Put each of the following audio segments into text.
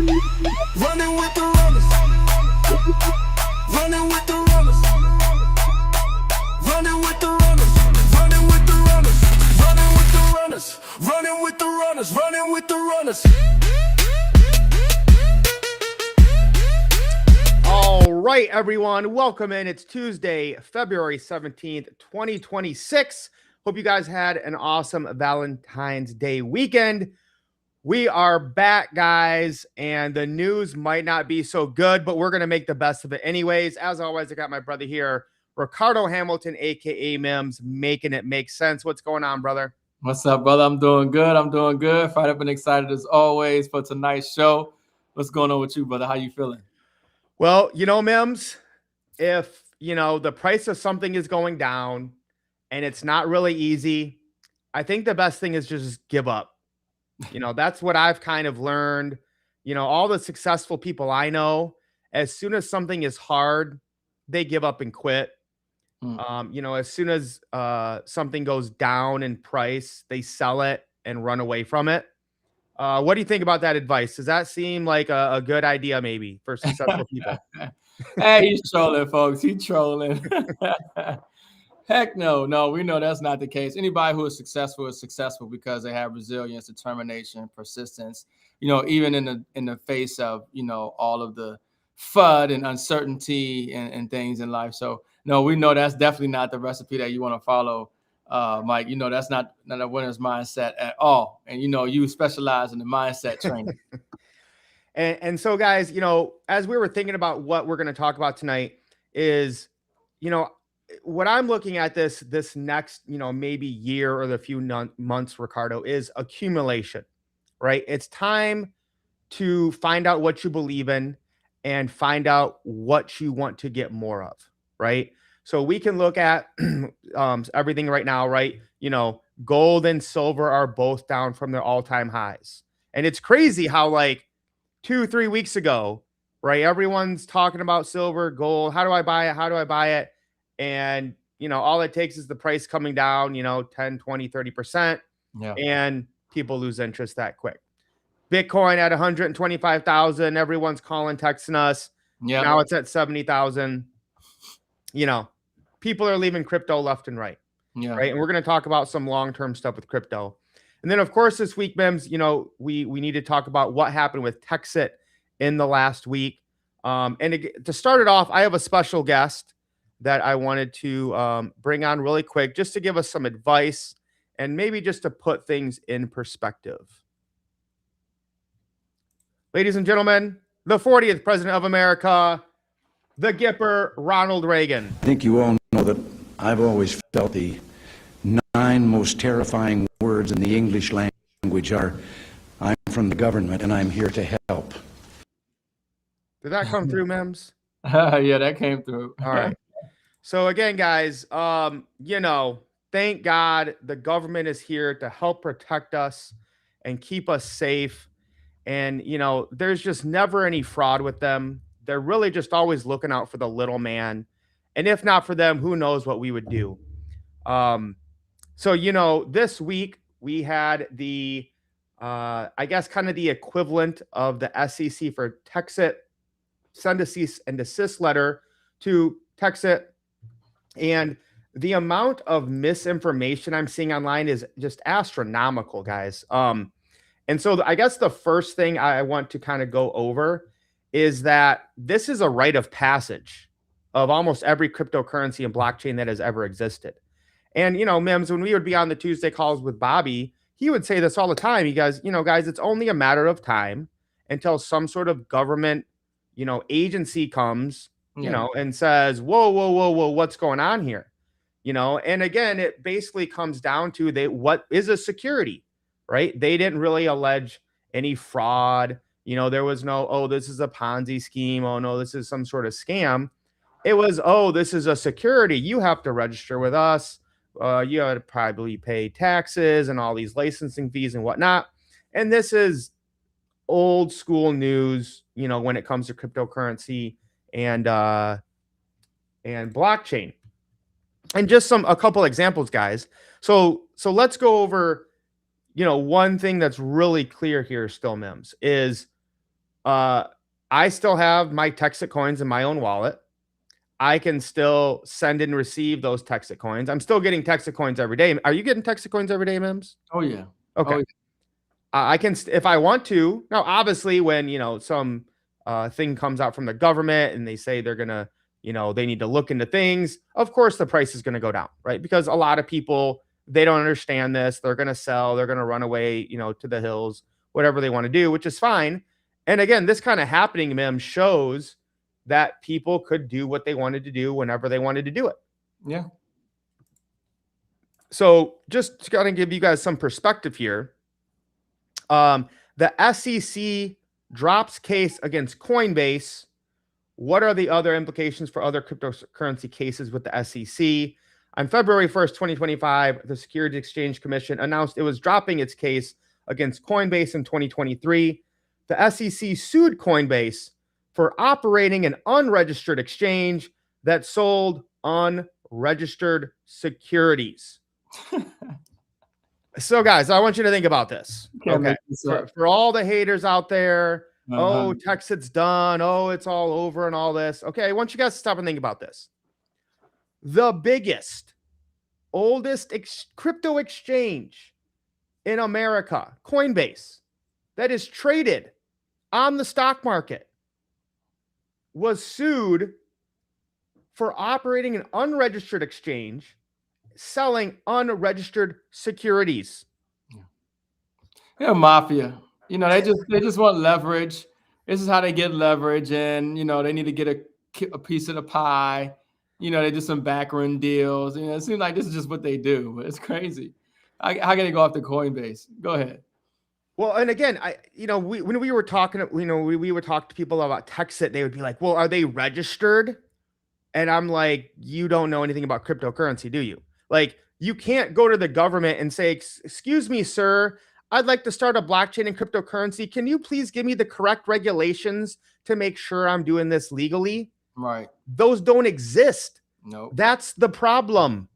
Running with the runners. Running with the runners. Running with the runners. Running with the runners. Running with the runners. Running with the runners. Running with the runners. All right, everyone, welcome in. It's Tuesday, February 17th, 2026. Hope you guys had an awesome Valentine's Day weekend. We are back, guys, and the news might not be so good, but we're going to make the best of it anyways. As always, I got my brother here, Ricardo Hamilton, a.k.a. M.I.M.S, making it make sense. What's going on, brother? What's up, brother? I'm doing good. Fired up and excited as always for tonight's show. What's going on with you, brother? How you feeling? Well, M.I.M.S, if, the price of something is going down and it's not really easy, I think the best thing is just give up. That's what I've kind of learned. All the successful people I know, as soon as something is hard, they give up and quit. As soon as something goes down in price, they sell it and run away from it. What do you think about that advice? Does that seem like a good idea maybe for successful people? Hey, he's trolling, folks. He's trolling. Heck no. We know that's not the case. Anybody who is successful because they have resilience, determination, persistence, even in the face of, all of the FUD and uncertainty and things in life. So no, we know that's definitely not the recipe that you want to follow, Mike. That's not a winner's mindset at all. And, you specialize in the mindset training. And so, guys, as we were thinking about what we're going to talk about tonight is, what I'm looking at this next, maybe year or the few months, Ricardo, is accumulation, right? It's time to find out what you believe in and find out what you want to get more of, right? So we can look at everything right now, right? Gold and silver are both down from their all-time highs. And it's crazy how 2-3 weeks ago, right? Everyone's talking about silver, gold. How do I buy it? How do I buy it? And, all it takes is the price coming down, 10, 20, 30%. Yeah. And people lose interest that quick. Bitcoin at 125,000. Everyone's calling, texting us. Yeah. Now it's at 70,000. People are leaving crypto left and right. Yeah. Right. And we're going to talk about some long-term stuff with crypto. And then, of course, this week, M.I.M.S, we need to talk about what happened with Texit in the last week. And to start it off, I have a special guest that I wanted to bring on really quick just to give us some advice and maybe just to put things in perspective. Ladies and gentlemen, the 40th President of America, the Gipper, Ronald Reagan. I think you all know that I've always felt the 9 most terrifying words in the English language are, I'm from the government and I'm here to help. Did that come through, M.I.M.S? Yeah, that came through. All right. So again, guys, thank God the government is here to help protect us and keep us safe. And, there's just never any fraud with them. They're really just always looking out for the little man. And if not for them, who knows what we would do. So, this week we had the, I guess, kind of the equivalent of the SEC for Texit send a cease and desist letter to Texit. And the amount of misinformation I'm seeing online is just astronomical, guys. And so I guess the first thing I want to kind of go over is that this is a rite of passage of almost every cryptocurrency and blockchain that has ever existed. And, M.I.M.S, when we would be on the Tuesday calls with Bobby, he would say this all the time. He goes, guys, it's only a matter of time until some sort of government, agency comes, and says, whoa, what's going on here? And again, it basically comes down to what is a security, right? They didn't really allege any fraud. There was no, oh, this is a Ponzi scheme. Oh, no, this is some sort of scam. It was, oh, this is a security. You have to register with us. You have to probably pay taxes and all these licensing fees and whatnot. And this is old school news, when it comes to cryptocurrency and blockchain. And just a couple examples, guys. So let's go over, one thing that's really clear here still, M.I.M.S, is I still have my Texas coins in my own wallet. I can still send and receive those Texas coins. I'm still getting Texas coins every day. Are you getting Texas coins every day, M.I.M.S? Oh yeah. Okay. Oh, yeah. I can, if I want to. Now, obviously, when some thing comes out from the government and they say they're gonna, they need to look into things. Of course, the price is gonna go down, right? Because a lot of people, they don't understand this. They're gonna sell. They're gonna run away, to the hills, whatever they want to do, which is fine. And again, this kind of happening, Mim, shows that people could do what they wanted to do whenever they wanted to do it. Yeah. So just got to give you guys some perspective here. The SEC drops case against Coinbase. What are the other implications for other cryptocurrency cases with the SEC? On February 1st, 2025, the Securities Exchange Commission announced it was dropping its case against Coinbase in 2023. The SEC sued Coinbase for operating an unregistered exchange that sold unregistered securities. So, guys, I want you to think about this. Okay. For all the haters out there, oh, Texit's done. Oh, it's all over and all this. Okay. I want you guys to stop and think about this. The biggest, oldest crypto exchange in America, Coinbase, that is traded on the stock market, was sued for operating an unregistered exchange, selling unregistered securities. Yeah, mafia. They just want leverage. This is how they get leverage, and they need to get a piece of the pie. They do some backroom deals. It seems like this is just what they do. But it's crazy. How can they go after Coinbase? Go ahead. Well, and again, when we were talking, we would talk to people about Texit, they would be like, well, are they registered? And I'm like, you don't know anything about cryptocurrency, do you? Like, you can't go to the government and say, excuse me, sir, I'd like to start a blockchain and cryptocurrency. Can you please give me the correct regulations to make sure I'm doing this legally? Right. Those don't exist. No. That's the problem.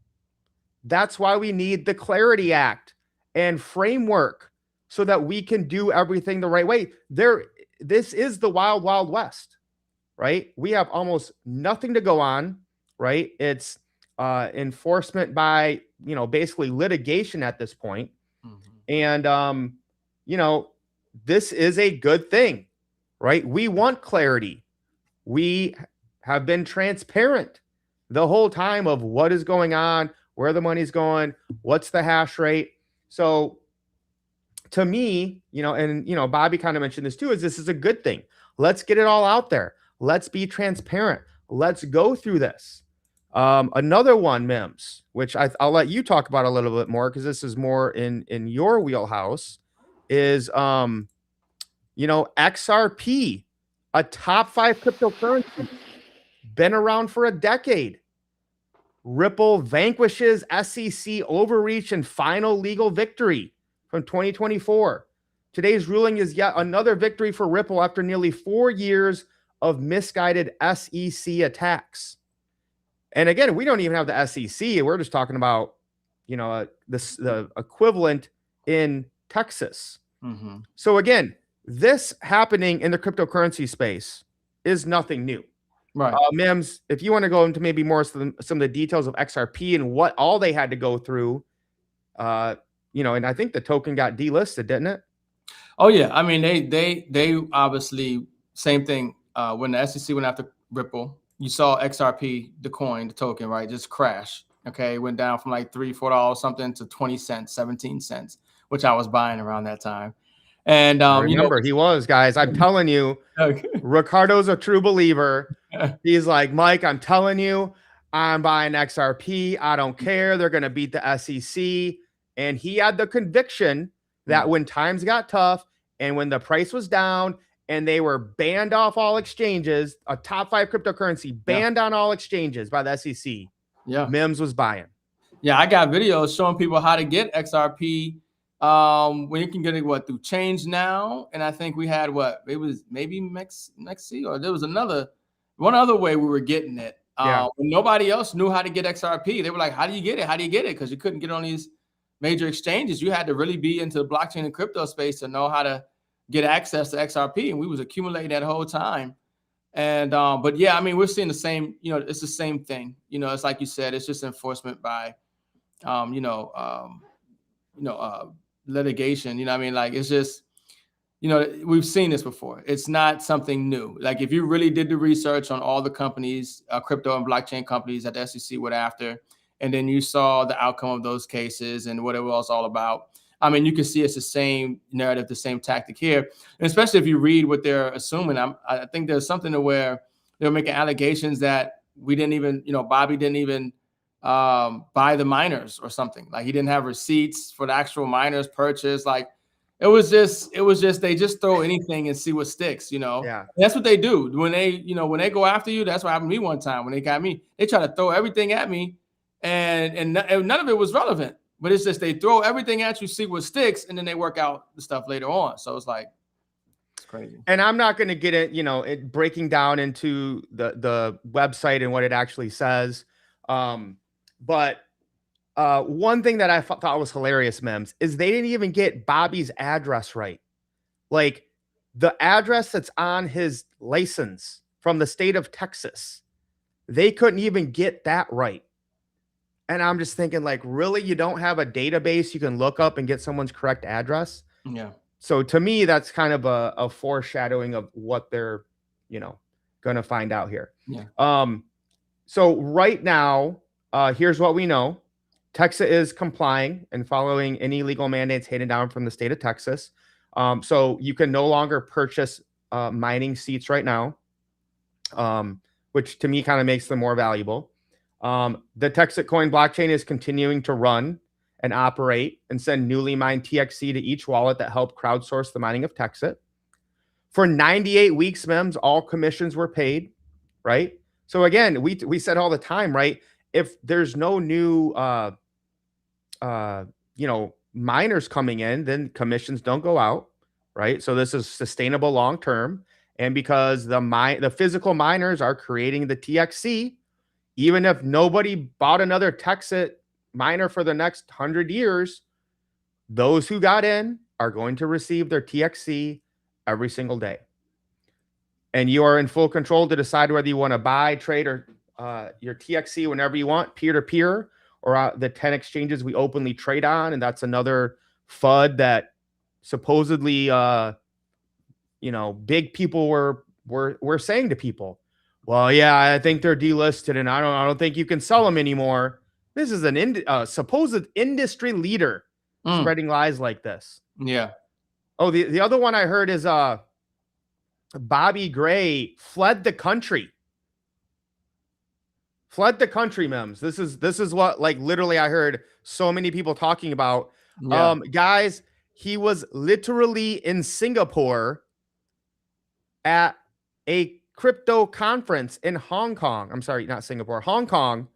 That's why we need the Clarity Act and framework so that we can do everything the right way. This is the wild, wild west, right? We have almost nothing to go on, right? It's enforcement by, basically litigation at this point. And, this is a good thing, right? We want clarity. We have been transparent the whole time of what is going on, where the money's going, what's the hash rate. So to me, and, Bobby kind of mentioned this too, this is a good thing. Let's get it all out there. Let's be transparent. Let's go through this. Another one, M.I.M.S, which I'll let you talk about a little bit more because this is more in your wheelhouse, is XRP, a top 5 cryptocurrency, been around for a decade. Ripple vanquishes SEC overreach and final legal victory from 2024. Today's ruling is yet another victory for Ripple after nearly 4 years of misguided SEC attacks. And again, we don't even have the SEC. We're just talking about, the equivalent in Texas. So again, this happening in the cryptocurrency space is nothing new. Right. M.I.M.S, if you want to go into maybe more some of the details of XRP and what all they had to go through, and I think the token got delisted, didn't it? Oh yeah. I mean, they obviously same thing. When the SEC went after Ripple, you saw XRP, the coin, the token, right, just crash. Okay, it went down from like $3-4 something to 20 cents, 17 cents, which I was buying around that time. And remember, he was, guys. I'm telling you, Ricardo's a true believer. He's like, Mike, I'm telling you, I'm buying XRP. I don't care. They're going to beat the SEC. And he had the conviction that when times got tough and when the price was down and they were banned off all exchanges, a top 5 cryptocurrency banned on all exchanges by the SEC. Yeah, M.I.M.S was buying. Yeah, I got videos showing people how to get XRP. When you can get it through Change Now, and I think we had it was maybe Mexi, or there was one other way we were getting it. When nobody else knew how to get XRP. They were like, "How do you get it? How do you get it?" Because you couldn't get on these major exchanges. You had to really be into the blockchain and crypto space to know how to get access to XRP, and we was accumulating that whole time. And but yeah, I mean, we're seeing the same, it's the same thing. It's like you said, it's just enforcement by litigation. I mean, like, it's just, we've seen this before. It's not something new. Like, if you really did the research on all the companies, crypto and blockchain companies that the SEC went after, and then you saw the outcome of those cases and what it was all about, I mean, you can see it's the same narrative, the same tactic here. And especially if you read what they're assuming, I think there's something to where they're making allegations that we didn't even, Bobby didn't even buy the miners or something. Like, he didn't have receipts for the actual miners purchase. Like, it was just they just throw anything and see what sticks. Yeah. That's what they do when they go after you. That's what happened to me one time when they got me. They try to throw everything at me, and none of it was relevant. But it's just they throw everything at you, see what sticks, and then they work out the stuff later on. So it's like, it's crazy. And I'm not going to get it, breaking down into the website and what it actually says. But one thing that I thought was hilarious, M.I.M.S, is they didn't even get Bobby's address right. Like, the address that's on his license from the state of Texas, they couldn't even get that right. And I'm just thinking, like, really, you don't have a database you can look up and get someone's correct address? Yeah. So to me, that's kind of a foreshadowing of what they're, going to find out here. Yeah. So right now, here's what we know. Texas is complying and following any legal mandates handed down from the state of Texas. So you can no longer purchase mining seats right now, which to me kind of makes them more valuable. The Texas Coin blockchain is continuing to run and operate and send newly mined TXC to each wallet that help crowdsource the mining of Texas. For 98 weeks, M.I.M.S, all commissions were paid, right? So again, we said all the time, right? If there's no new, miners coming in, then commissions don't go out, right? So this is sustainable long term. And because the physical miners are creating the TXC, even if nobody bought another Texas miner for the next 100 years, those who got in are going to receive their TXC every single day. And you are in full control to decide whether you want to buy, trade, or your TXC whenever you want, peer-to-peer, or the 10 exchanges we openly trade on. And that's another FUD that supposedly, big people were saying to people, well, yeah, I think they're delisted, and I don't think you can sell them anymore. This is an supposed industry leader spreading lies like this. Yeah. Oh, the other one I heard is Bobby Gray fled the country. Fled the country, M.I.M.S. This is what, like, literally I heard so many people talking about. Yeah. Guys, he was literally in Singapore at a crypto conference in Hong Kong. I'm sorry, not Singapore, Hong Kong,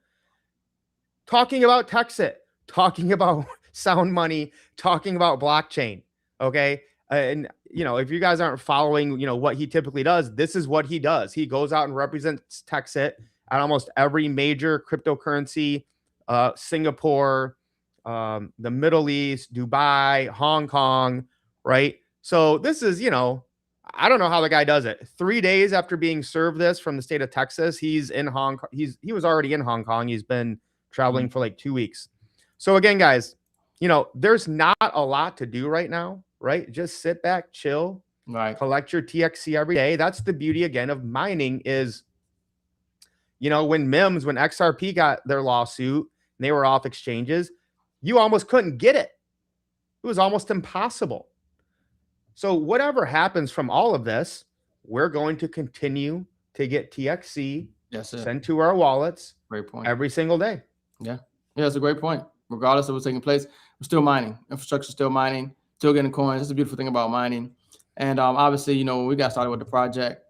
talking about Texas, talking about sound money, talking about blockchain. Okay. And, if you guys aren't following, what he typically does, this is what he does. He goes out and represents Texas at almost every major cryptocurrency, Singapore, the Middle East, Dubai, Hong Kong, right? So this is, I don't know how the guy does it. 3 days after being served this from the state of Texas, he's in Hong Kong. He was already in Hong Kong. He's been traveling for like 2 weeks. So again, guys, there's not a lot to do right now, right? Just sit back, chill, Right. collect your TXC every day. That's the beauty again of mining is, when M.I.M.S, when XRP got their lawsuit and they were off exchanges, you almost couldn't get it. It was almost impossible. So whatever happens from all of this, we're going to continue to get TXC sent to our wallets. Great point. Every single day. Yeah. Yeah, that's a great point. Regardless of what's taking place, we're still mining. Infrastructure still mining, still getting coins. That's a beautiful thing about mining. And obviously, when we got started with the project,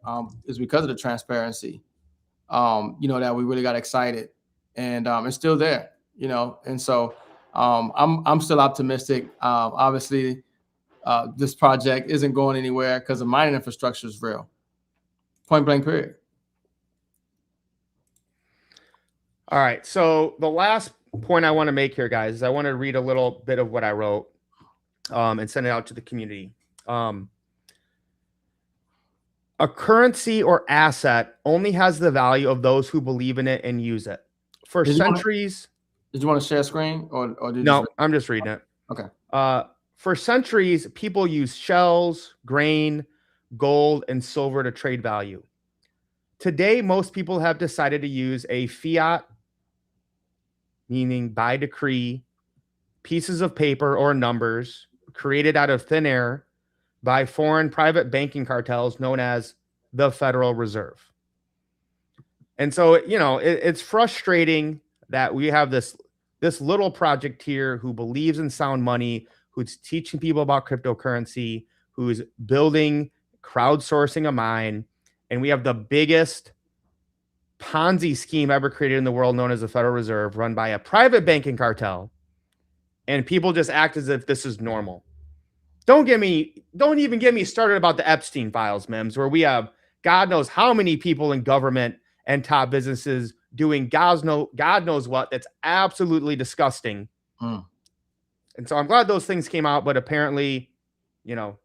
is because of the transparency, that we really got excited. And it's still there, and so I'm still optimistic. Obviously, this project isn't going anywhere because the mining infrastructure is real. Point blank, period. All right. So the last point I want to make here, guys, is I want to read a little bit of what I wrote and send it out to the community. A currency or asset only has the value of those who believe in it and use it. For centuries. Did you want to share screen or did you No, I'm just reading it. Okay. For centuries, people used shells, grain, gold, and silver to trade value. Today, most people have decided to use a fiat, meaning by decree, pieces of paper or numbers created out of thin air by foreign private banking cartels known as the Federal Reserve. And so, it's frustrating that we have this little project here who believes in sound money, who's teaching people about cryptocurrency, who's building, crowdsourcing a mine, and we have the biggest Ponzi scheme ever created in the world known as the Federal Reserve, run by a private banking cartel, and people just act as if this is normal. Don't even get me started about the Epstein files, M.I.M.S, where we have God knows how many people in government and top businesses doing God knows what. That's absolutely disgusting. And so I'm glad those things came out, but apparently,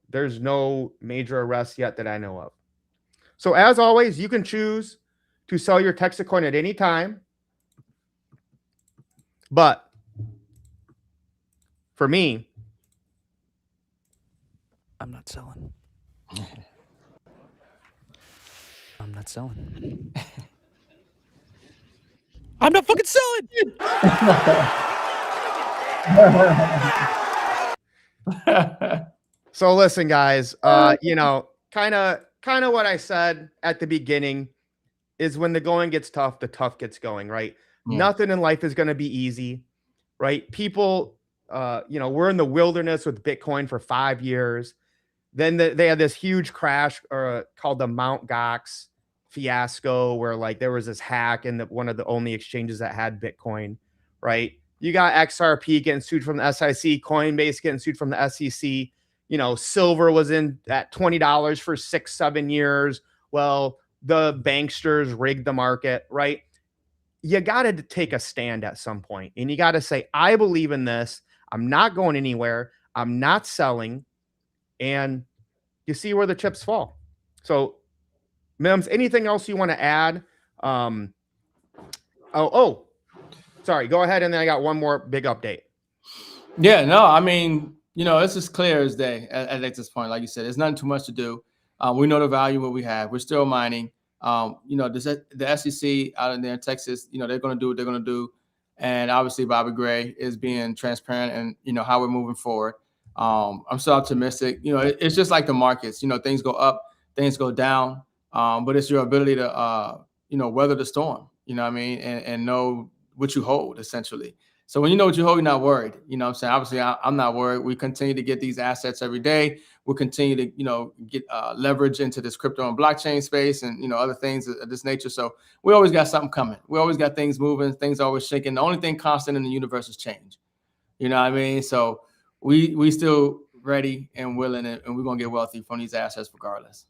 there's no major arrests yet that I know of. So as always, you can choose to sell your Texas coin at any time. But for me, I'm not selling. I'm not selling. I'm not fucking selling. So listen, guys, kind of what I said at the beginning is when the going gets tough, the tough gets going, right? Yeah. Nothing in life is going to be easy, right? People, we're in the wilderness with Bitcoin for 5 years. Then they had this huge crash called the Mt. Gox fiasco, where like there was this hack in one of the only exchanges that had Bitcoin, right? You got XRP getting sued from the SIC, Coinbase getting sued from the SEC. Silver was in at $20 for 6-7 years. Well, the banksters rigged the market, right? You got to take a stand at some point, and you got to say, I believe in this. I'm not going anywhere. I'm not selling. And you see where the chips fall. So, M.I.M.S, anything else you want to add? Sorry. Go ahead, and then I got one more big update. Yeah, no, I mean, it's as clear as day at this point. Like you said, there's nothing too much to do. We know the value what we have. We're still mining. The SEC out in there in Texas, they're going to do what they're going to do. And obviously, Bobby Gray is being transparent and, how we're moving forward. I'm so optimistic. It's just like the markets. Things go up, things go down. But it's your ability to, weather the storm, and know what you hold, essentially. So when you know what you hold, you're not worried. You know what I'm saying? Obviously, I'm not worried. We continue to get these assets every day. We'll continue to, get leverage into this crypto and blockchain space and, other things of this nature. So we always got something coming. We always got things moving. Things always shaking. The only thing constant in the universe is change. You know what I mean? So we still ready and willing, and we're going to get wealthy from these assets regardless.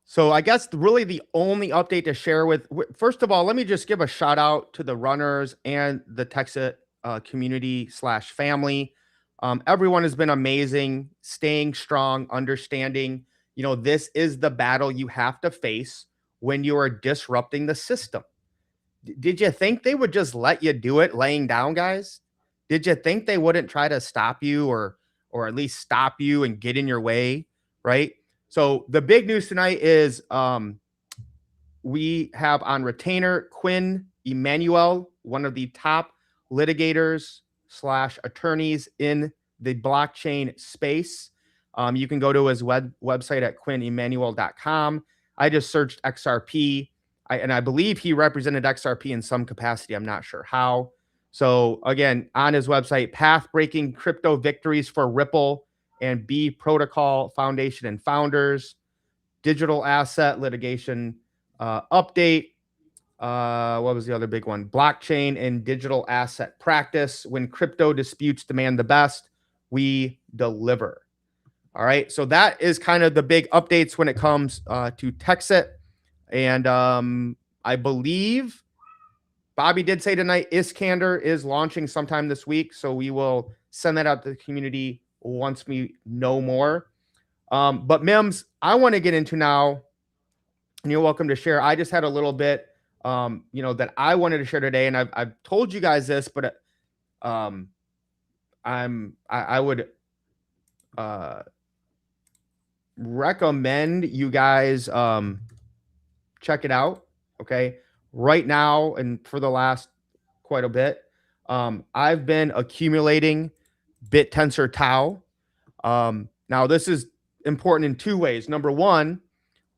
So I guess really the only update to share first of all, let me just give a shout out to the runners and the Texas community / family. Everyone has been amazing, staying strong, understanding, this is the battle you have to face when you are disrupting the system. Did you think they would just let you do it laying down, guys? Did you think they wouldn't try to stop you or at least stop you and get in your way, right? So the big news tonight is we have on retainer Quinn Emanuel, one of the top litigators / attorneys in the blockchain space. You can go to his website at QuinnEmanuel.com. I just searched XRP, and I believe he represented XRP in some capacity. I'm not sure how. So again, on his website, path-breaking crypto victories for Ripple and B Protocol Foundation and founders, digital asset litigation update. What was the other big one? Blockchain and digital asset practice. When crypto disputes demand the best, we deliver. All right. So that is kind of the big updates when it comes to Texit. And I believe Bobby did say tonight Iskander is launching sometime this week. So we will send that out to the community once we know more. But M.I.M.S, I want to get into now and you're welcome to share. I just had a little bit, that I wanted to share today, and I've told you guys this, but um, I would recommend you guys check it out. Okay, right now and for the last quite a bit, I've been accumulating BitTensor Tau. Now this is important in two ways. Number one,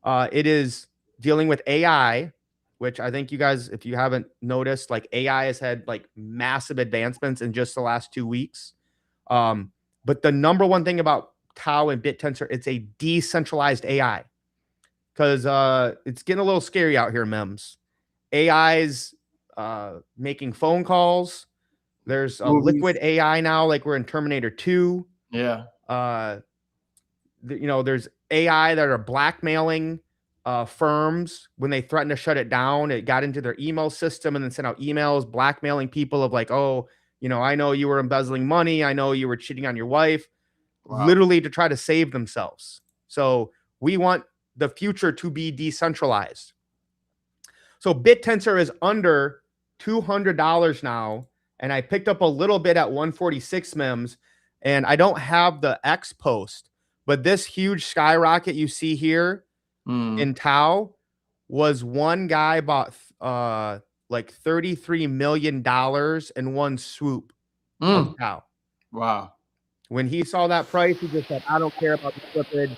it is dealing with AI, which I think you guys, if you haven't noticed, like AI has had like massive advancements in just the last 2 weeks. But the number one thing about Tau and BitTensor, it's a decentralized AI, because it's getting a little scary out here, MEMS. AI's making phone calls. There's a liquid AI now, like we're in Terminator 2. Yeah. There's AI that are blackmailing firms when they threaten to shut it down. It got into their email system and then sent out emails blackmailing people of like, oh, I know you were embezzling money. I know you were cheating on your wife, literally to try to save themselves. So we want the future to be decentralized. So BitTensor is under $200 now, and I picked up a little bit at 146 MEMS, and I don't have the X post, but this huge skyrocket you see here in Tau was one guy bought like $33 million in one swoop of Tau. Wow. When he saw that price, he just said, I don't care about the slippage.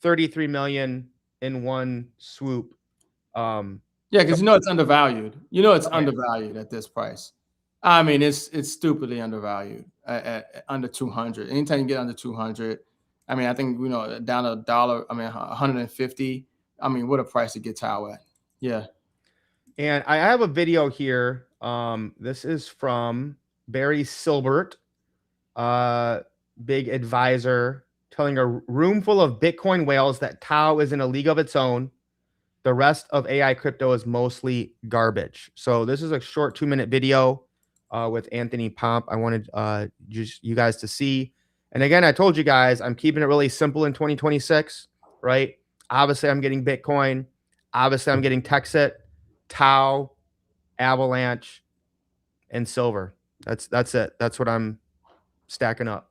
33 million in one swoop. Yeah, because it's undervalued. It's undervalued at this price. I mean, it's stupidly undervalued at under 200. Anytime you get under 200, I mean, I think down a dollar. I mean, 150. I mean, what a price to get Tau at. Yeah. And I have a video here. This is from Barry Silbert, big advisor, telling a room full of Bitcoin whales that Tau is in a league of its own. The rest of AI crypto is mostly garbage. So this is a short 2-minute video with Anthony Pomp. I wanted just you guys to see. And again, I told you guys, I'm keeping it really simple in 2026, right? Obviously, I'm getting Bitcoin. Obviously, I'm getting Texit, Tau, Avalanche, and Silver. That's it. That's what I'm stacking up.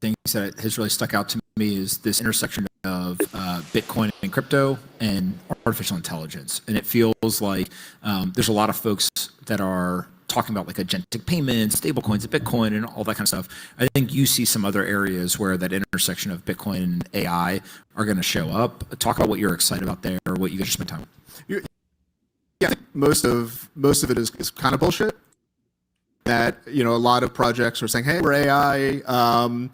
Things that has really stuck out to me is this intersection of Bitcoin and crypto and artificial intelligence. And it feels like there's a lot of folks that are talking about like agentic payments, stable coins, and Bitcoin, and all that kind of stuff. I think you see some other areas where that intersection of Bitcoin and AI are going to show up. Talk about what you're excited about there, or what you guys spend time with. Yeah, I think most of it is kind of bullshit. That a lot of projects are saying, "Hey, we're AI."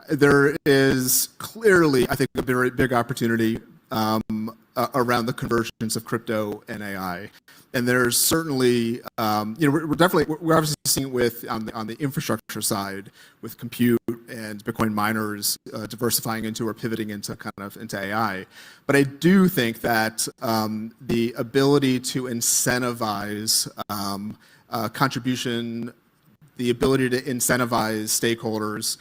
There is clearly, I think, a very big opportunity around the convergence of crypto and AI, and there's certainly, we're obviously seeing it with on the infrastructure side with compute and Bitcoin miners diversifying into or pivoting into into AI. But I do think that the ability to incentivize contribution, the ability to incentivize stakeholders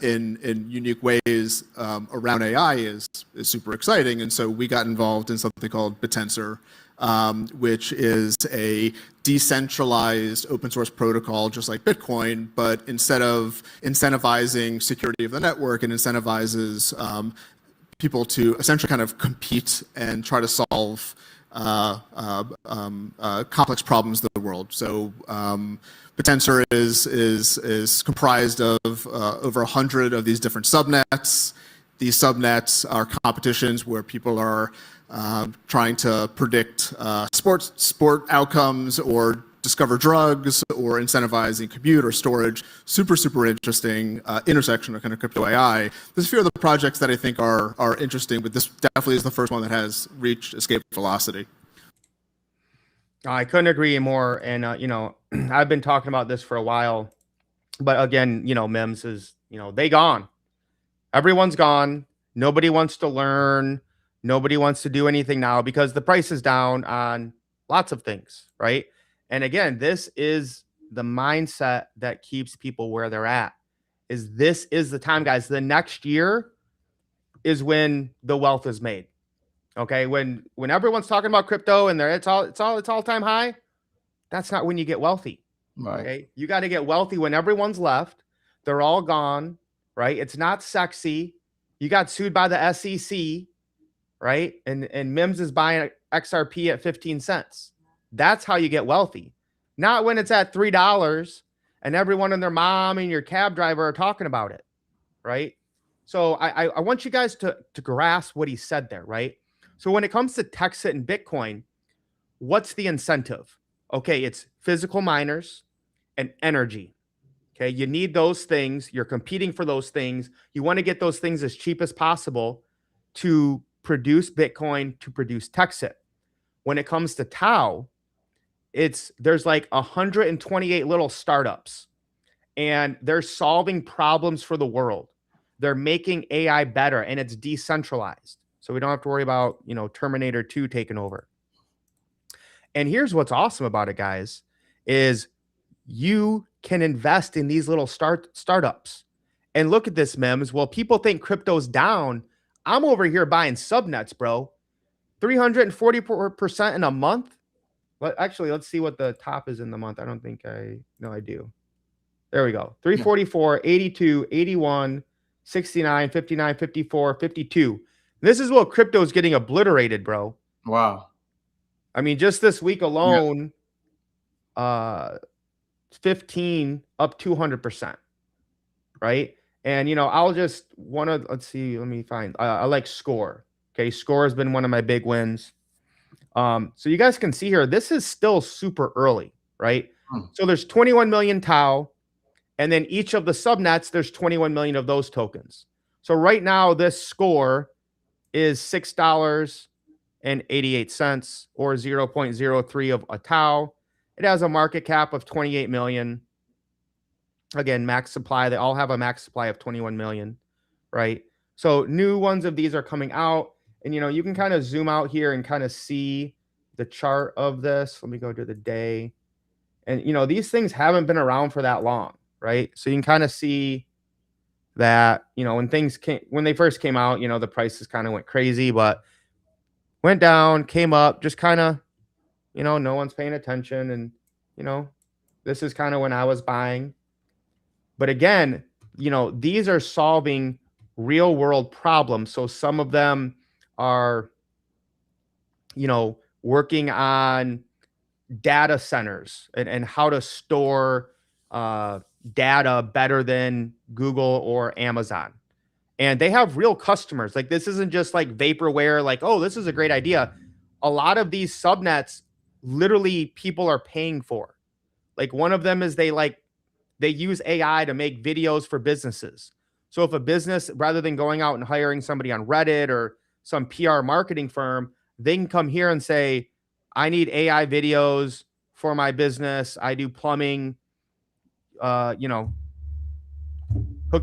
in unique ways around AI is super exciting. And so we got involved in something called BitTensor, which is a decentralized open source protocol, just like Bitcoin, but instead of incentivizing security of the network, it incentivizes people to essentially kind of compete and try to solve complex problems of the world. So BitTensor is comprised of over 100 of these different subnets. These subnets are competitions where people are trying to predict sport outcomes or discover drugs or incentivizing compute or storage. Super, super interesting intersection of kind of crypto AI. There's a few other projects that I think are interesting, but this definitely is the first one that has reached escape velocity. I couldn't agree more. And, I've been talking about this for a while, but again, MEMS is, they gone. Everyone's gone. Nobody wants to learn. Nobody wants to do anything now because the price is down on lots of things, right? And again, this is the mindset that keeps people where they're at. This is the time, guys. The next year, is when the wealth is made. Okay, when everyone's talking about crypto and it's all time high, that's not when you get wealthy. Right. Okay, you got to get wealthy when everyone's left, they're all gone, right? It's not sexy. You got sued by the SEC, right? And M.I.M.S is buying XRP at 15 cents. That's how you get wealthy. Not when it's at $3 and everyone and their mom and your cab driver are talking about it, right? So I want you guys to grasp what he said there, right? So when it comes to Texit and Bitcoin, what's the incentive? Okay, it's physical miners and energy. Okay, you need those things. You're competing for those things. You want to get those things as cheap as possible to produce Bitcoin, to produce Texit. When it comes to Tau, there's like 128 little startups, and they're solving problems for the world. They're making AI better, and it's decentralized. So we don't have to worry about, Terminator 2 taking over. And here's what's awesome about it, guys, is you can invest in these little startups. And look at this, M.I.M.S. Well, people think crypto's down. I'm over here buying subnets, bro. 344% in a month. Actually, let's see what the top is in the month. I don't think I do. There we go. 344, 82, 81, 69, 59, 54, 52. This is what crypto is getting obliterated, bro. Wow. I mean, just this week alone, 15 up 200%, right? And let's see, let me find. I like Score. Okay, Score has been one of my big wins. So you guys can see here, this is still super early, right? So there's 21 million Tau, and then each of the subnets, there's 21 million of those tokens. So right now, this Score is $6.88 or 0.03 of a Tau. It has a market cap of 28 million. Again, max supply. They all have a max supply of 21 million, right? So new ones of these are coming out, and you can kind of zoom out here and kind of see the chart of this. Let me go to the day. And these things haven't been around for that long, right? So you can kind of see that, when they first came out, the prices kind of went crazy, but went down, came up, just kind of, no one's paying attention. And, this is kind of when I was buying. But again, these are solving real world problems. So some of them are, working on data centers and how to store data better than Google or Amazon. And they have real customers. Like, this isn't just like vaporware, like, oh, this is a great idea. A lot of these subnets, literally people are paying for. Like, one of them is they use AI to make videos for businesses. So if a business, rather than going out and hiring somebody on Reddit or some PR marketing firm, they can come here and say, I need AI videos for my business. I do plumbing, hook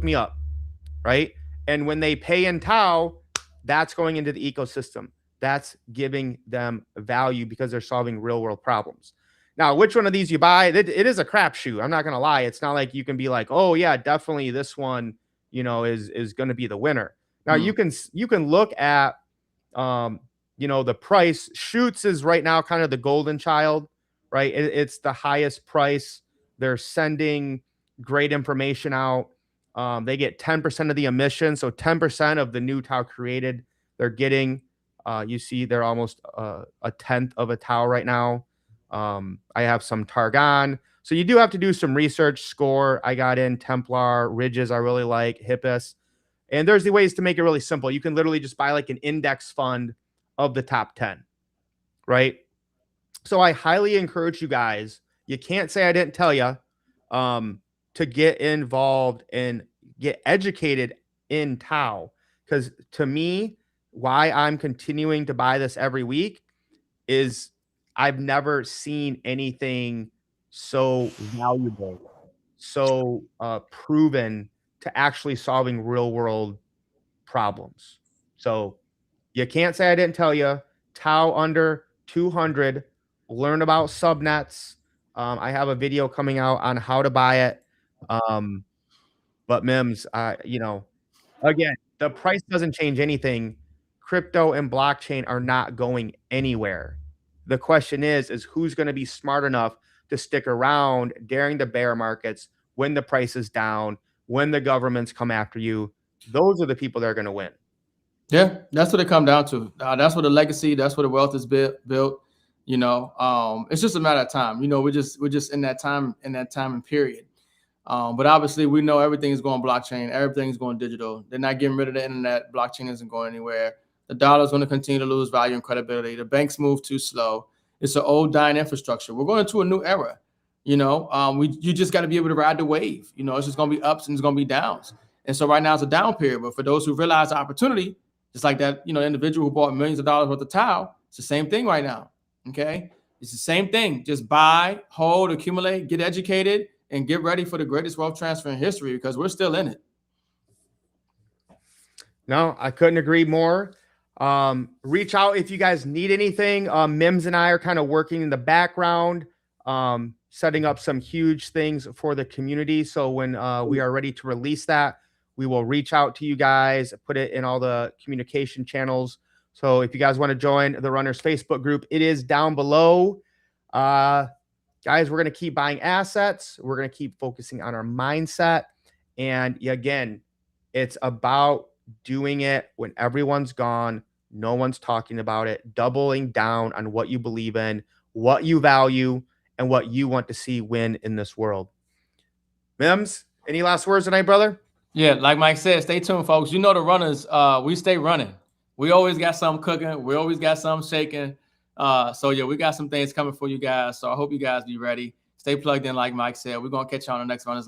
me up, right? And when they pay in Tau, that's going into the ecosystem. That's giving them value because they're solving real world problems. Now, which one of these you buy, it is a crapshoot. I'm not going to lie. It's not like you can be like, oh yeah, definitely this one, is going to be the winner. Now you can look at, the price. Shoots is right now kind of the golden child, right? It's the highest price. They're sending great information out. They get 10% of the emission. So 10% of the new Tau created, they're getting, you see they're almost a tenth of a Tau right now. I have some Targon. So you do have to do some research. Score, I got in. Templar, Ridges, I really like. Hippus. And there's the ways to make it really simple. You can literally just buy like an index fund of the top 10, right? So I highly encourage you guys, you can't say I didn't tell you, to get involved and get educated in Tau. Because to me, why I'm continuing to buy this every week is I've never seen anything so valuable, so proven to actually solving real world problems. So you can't say I didn't tell you. Tau under 200. Learn about subnets. I have a video coming out on how to buy it. But M.I.M.S, again, the price doesn't change anything. Crypto and blockchain are not going anywhere. The question is who's going to be smart enough to stick around during the bear markets when the price is down, when the governments come after you. Those are the people that are going to win. Yeah, that's what it come down to. That's what the legacy, that's what the wealth is built. It's just a matter of time. We're just in that time and period. But obviously, we know everything is going blockchain, everything is going digital. They're not getting rid of the internet. Blockchain isn't going anywhere. The dollar is going to continue to lose value and credibility. The banks move too slow. It's an old dying infrastructure. We're going into a new era. You just got to be able to ride the wave. It's just going to be ups and it's going to be downs. And so right now it's a down period. But for those who realize the opportunity, just like that, individual who bought millions of dollars worth of towel, it's the same thing right now. Okay, it's the same thing. Just buy, hold, accumulate, get educated, and get ready for the greatest wealth transfer in history because we're still in it. No, I couldn't agree more. Reach out if you guys need anything. Mims and I are kind of working in the background, setting up some huge things for the community. So when we are ready to release that, we will reach out to you guys, put it in all the communication channels. So if you guys want to join the Runners Facebook group, it is down below. Guys, we're going to keep buying assets. We're going to keep focusing on our mindset. And again, it's about doing it when everyone's gone. No one's talking about it. Doubling down on what you believe in, what you value, and what you want to see win in this world. Mims, any last words tonight, brother? Yeah, like Mike said, stay tuned, folks. The Runners, we stay running. We always got something cooking. We always got something shaking. So yeah, we got some things coming for you guys. So I hope you guys be ready. Stay plugged in, like Mike said. We're going to catch you on the next Runners.